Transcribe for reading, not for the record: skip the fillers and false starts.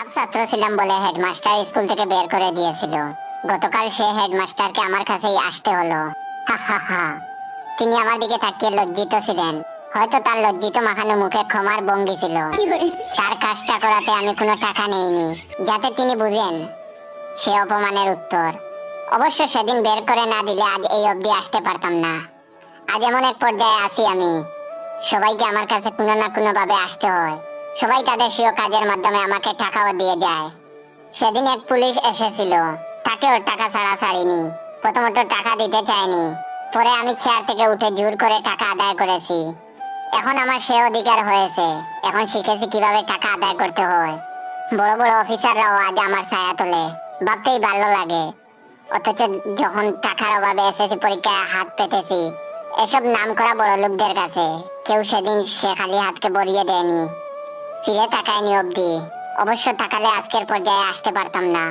খারাপ ছাত্র ছিলাম বলে হেডমাস্টার স্কুল থেকে বের করে দিয়েছিল। গতকাল সে হেডমাস্টারকে আমার কাছেই আসতে হলো। হা হা হা। তিনি আমার দিকে তাকিয়ে লজ্জিত ছিলেন। হয়তো তার লজ্জিত মাখানো মুখে ক্ষমার ভঙ্গি ছিল। তার কাজটা করাতে আমি কোনো টাকা নেইনি, যাতে তিনি বুঝেন সে অপমানের উত্তর। অবশ্য সেদিন বের করে না দিলে আজ এই অবধি আসতে পারতাম না। আজ এমন এক পর্যায়ে আছি আমি, সবাইকে আমার কাছে কোনো না কোনো ভাবে আসতে হয়। সবাই তাদের স্বীয় কাজের মাধ্যমে আমাকে টাকাও দিয়ে যায়। সেদিন এক পুলিশ এসেছিল, তাকেও টাকা ছাড়া ছাড়িনি। প্রথমত টাকা দিতে চায়নি, পরে আমি চেয়ার থেকে উঠে জোর করে টাকা আদায় করেছি। এখন আমার সে অধিকার হয়েছে। এখন শিখেছি কিভাবে টাকা আদায় করতে হয়। বড় বড় অফিসাররাও আজ আমার ছায়া তোলে, ভাবতেই ভালো লাগে। অথচ যখন টাকার অভাবে এসএসসি পরীক্ষায় হাত পেতেছি এসব নামকরা বড় লোকদের কাছে, কেউ সেদিন সে খালি হাতকে বরিয়ে দেয়নি, ফিরে তাকায়নি অবধি। অবশ্য তাকালে আজকের পর্যায়ে আসতে পারতাম না।